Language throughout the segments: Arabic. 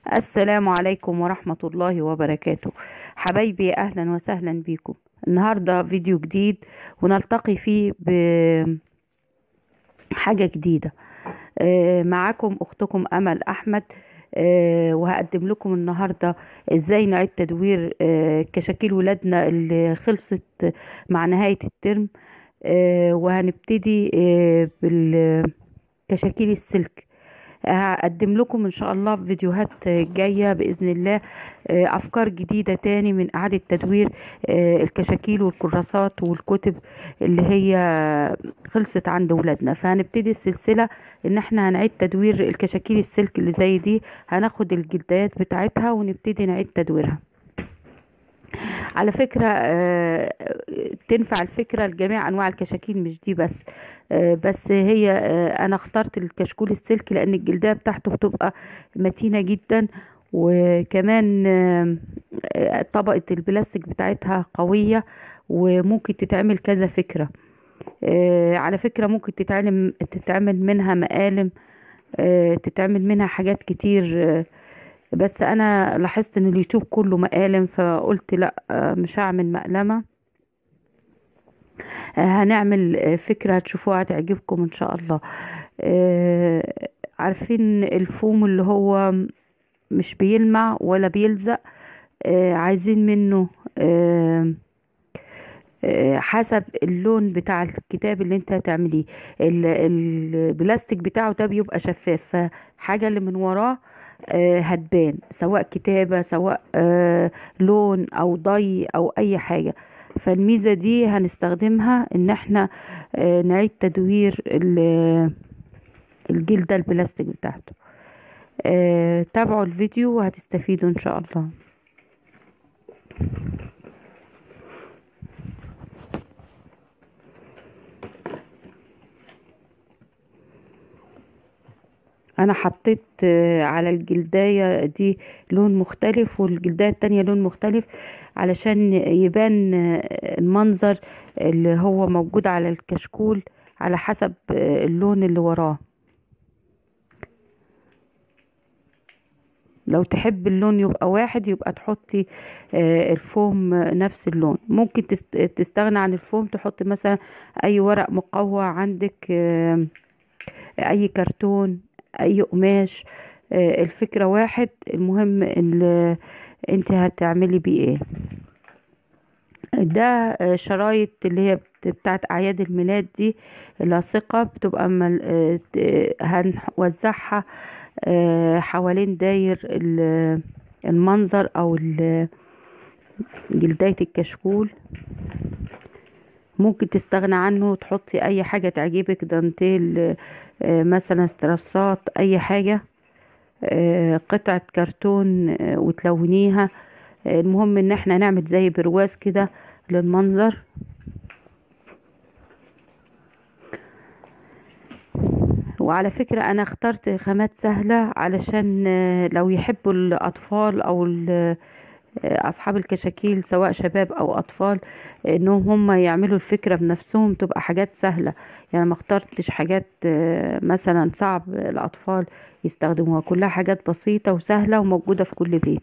السلام عليكم ورحمة الله وبركاته. حبايبي أهلا وسهلا بكم. النهاردة فيديو جديد ونلتقي فيه بحاجة جديدة. معاكم أختكم أمل أحمد. وهقدم لكم النهاردة إزاي نعيد تدوير كشاكيل ولادنا اللي خلصت مع نهاية الترم. وهنبتدي بالكشاكيل السلك. هقدم لكم ان شاء الله في فيديوهات جاية بإذن الله افكار جديدة تاني من اعادة تدوير الكشاكيل والكراسات والكتب اللي هي خلصت عند ولادنا. فهنبتدي السلسلة ان احنا هنعيد تدوير الكشاكيل السلك اللي زي دي. هناخد الجلدات بتاعتها ونبتدي نعيد تدويرها. على فكرة تنفع الفكرة لجميع أنواع الكشاكيل، مش دي بس. بس هي أنا اخترت الكشكول السلك لأن الجلدية بتاعته بتبقى متينة جدا، وكمان طبقة البلاستيك بتاعتها قوية وممكن تتعمل كذا فكرة. على فكرة ممكن تتعمل منها مقالم، تتعمل منها حاجات كتير. بس انا لاحظت ان اليوتيوب كله مقالم، فقلت لا، مش هعمل مقلمة. هنعمل فكرة هتشوفوها هتعجبكم ان شاء الله. عارفين الفوم اللي هو مش بيلمع ولا بيلزق؟ عايزين منه حسب اللون بتاع الكتاب اللي انت هتعمليه. البلاستيك بتاعه ده بيبقى شفاف، فحاجة اللي من وراه هتبان، سواء كتابة سواء لون او ضي او اي حاجة. فالميزة دي هنستخدمها ان احنا نعيد تدوير الجلدة البلاستيك بتاعته. تابعوا الفيديو وهتستفيدوا ان شاء الله. انا حطيت على الجلداية دي لون مختلف والجلداية التانية لون مختلف علشان يبان المنظر اللي هو موجود على الكشكول على حسب اللون اللي وراه. لو تحب اللون يبقى واحد يبقى تحطي الفوم نفس اللون. ممكن تستغنى عن الفوم، تحطي مثلا اي ورق مقوى عندك، اي كرتون، اي قماش. الفكرة واحد، المهم انت هتعملي بيه ايه. ده شرايط اللي هي بتاعت اعياد الميلاد دي لاصقة، بتبقى هنوزعها حوالين داير المنظر او جلداية الكشكول. ممكن تستغنى عنه وتحطي اي حاجة تعجبك، دانتيل مثلا، استرسات، اي حاجة، قطعة كرتون وتلونيها. المهم ان احنا نعمل زي برواز كده للمنظر. وعلى فكرة انا اخترت خامات سهلة علشان لو يحبوا الاطفال او اصحاب الكشاكيل سواء شباب او اطفال انهم هم يعملوا الفكرة بنفسهم، تبقى حاجات سهلة. يعني ما اخترتش حاجات مثلا صعب الاطفال يستخدموها، كلها حاجات بسيطة وسهلة وموجودة في كل بيت.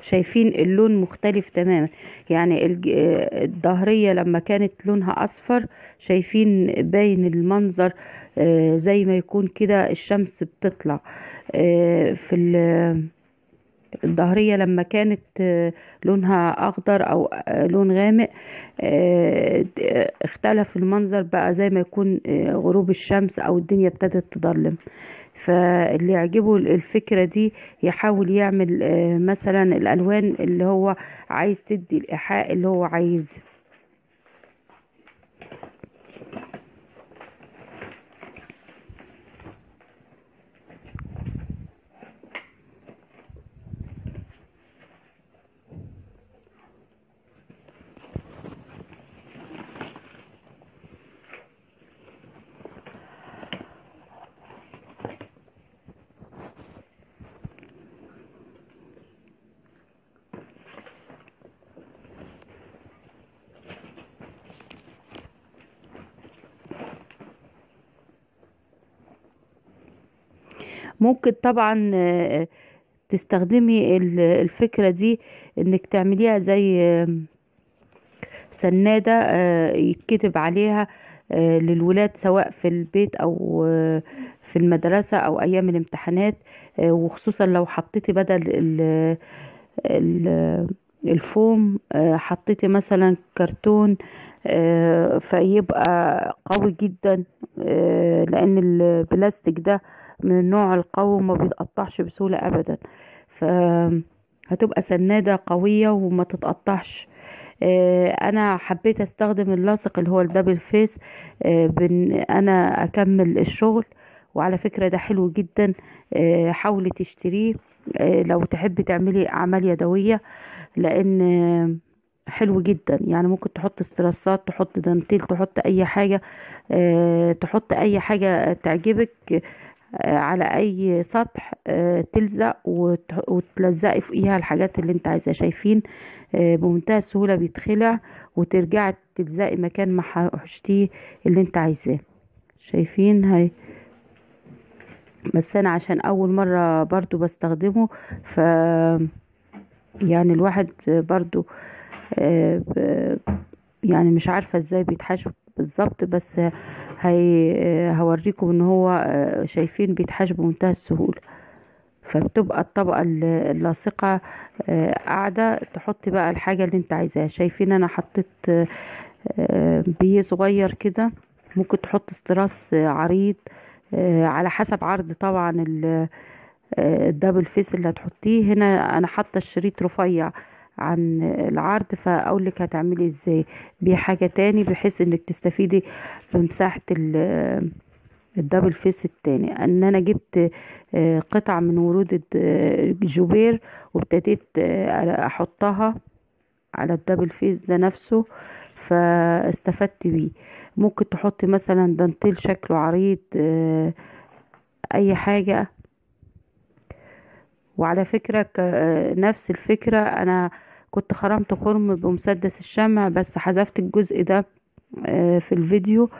شايفين اللون مختلف تماما؟ يعني الظهرية لما كانت لونها اصفر، شايفين باين المنظر زي ما يكون كده الشمس بتطلع. في الظهرية لما كانت لونها اخضر او لون غامق، اختلف المنظر بقى زي ما يكون غروب الشمس او الدنيا ابتدت تضلم. فاللي يعجبه الفكرة دي يحاول يعمل مثلا الألوان اللي هو عايز تدي الإيحاء اللي هو عايز. ممكن طبعا تستخدمي الفكرة دي انك تعمليها زي سنادة يتكتب عليها للولاد، سواء في البيت او في المدرسة او ايام الامتحانات. وخصوصا لو حطيتي بدل ال- الفوم حطيتي مثلا كرتون، فيبقى قوي جدا، لان البلاستيك ده من النوع القوي وما بيتقطعش بسهولة ابدا. فهتبقى سنادة قوية وما تتقطعش. انا حبيت استخدم اللاصق اللي هو الدبل فيس بان انا اكمل الشغل. وعلى فكرة ده حلو جدا، حاولي تشتريه لو تحبي تعملي اعمال يدوية، لان حلو جدا. يعني ممكن تحط استرسات، تحط دانتيل، تحط اي حاجة، تحط اي حاجة تعجبك على اي سطح، تلزق وتلزقي فوقيها الحاجات اللي انت عايزاها. شايفين بمنتهى السهولة بيتخلع، وترجعي تلزقي مكان ما حشتيه اللي انت عايزاه. شايفين هاي؟ بس انا عشان اول مرة برضو بستخدمه، ف يعني الواحد برضو آه، ب- يعني مش عارفة ازاي بيتحشو بالظبط، بس هوريكم ان هو شايفين بيتحشو بمنتهى السهولة. فبتبقى الطبقة اللاصقة قاعدة، تحطي بقى الحاجة اللي انت عايزاها. شايفين انا حطيت بيه صغير كده. ممكن تحط استراس عريض على حسب عرض طبعا الدبل فيس اللي هتحطيه. هنا انا حاطه الشريط رفيع عن العرض، فاقول لك هتعملي ازاي بيه حاجه تاني بحيث انك تستفيدي بمساحه الدبل فيس التاني. ان انا جبت قطع من ورود الجوبير، وابتديت احطها على الدبل فيس ده نفسه، فاستفدت بيه. ممكن تحطي مثلا دانتيل شكله عريض، اي حاجة. وعلى فكرة نفس الفكرة، انا كنت خرمت خرم بمسدس الشمع، بس حذفت الجزء ده في الفيديو.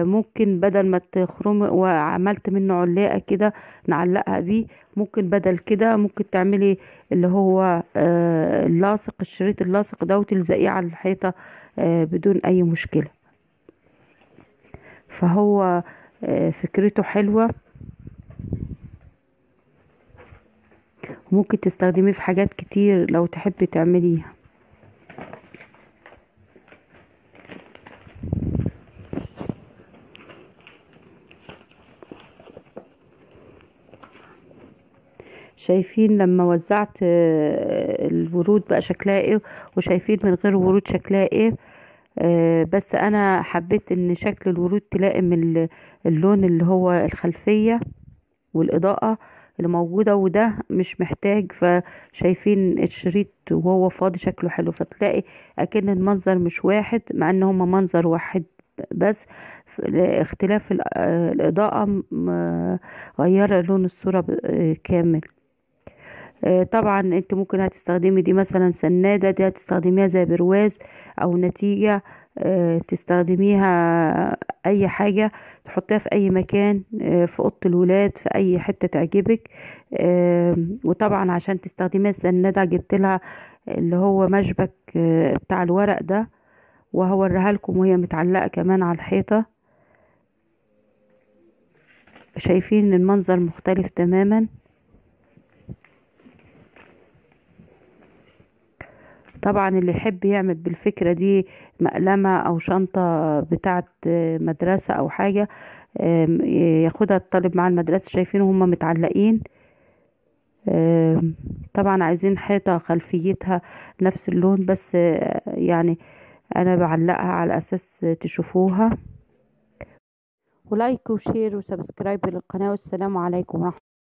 ممكن بدل ما تخرمي وعملت منه علاقة كده نعلقها بيه، ممكن بدل كده ممكن تعملي اللي هو اللاصق، الشريط اللاصق ده، وتلزقيه على الحيطة بدون اي مشكلة. فهو فكرته حلوة، ممكن تستخدميه في حاجات كتير لو تحبي تعمليها. شايفين لما وزعت الورود بقى شكلها ايه، وشايفين من غير ورود شكلها ايه. بس انا حبيت ان شكل الورود تلائم اللون اللي هو الخلفية والاضاءة اللي موجودة، وده مش محتاج. فشايفين الشريط وهو فاضي شكله حلو، فتلاقي اكن المنظر مش واحد مع ان هما منظر واحد، بس اختلاف الاضاءة غير لون الصورة كامل. طبعا انت ممكن هتستخدمي دي مثلا سنادة، دي هتستخدميها زي برواز او نتيجة، تستخدميها اي حاجة، تحطيها في اي مكان، في اوضة الولاد، في اي حتة تعجبك. وطبعا عشان تستخدميها السنادة جبت لها اللي هو مشبك بتاع الورق ده، وهوريها لكم وهي متعلقة كمان على الحيطة. شايفين المنظر مختلف تماما. طبعا اللي يحب يعمل بالفكرة دي مقلمة او شنطة بتاعت مدرسة او حاجة، ياخدها الطالب مع المدرسة. شايفين هما متعلقين. طبعا عايزين حيطة خلفيتها نفس اللون، بس يعني انا بعلقها على اساس تشوفوها. ولايك وشير وسبسكرايب للقناة، والسلام عليكم ورحمة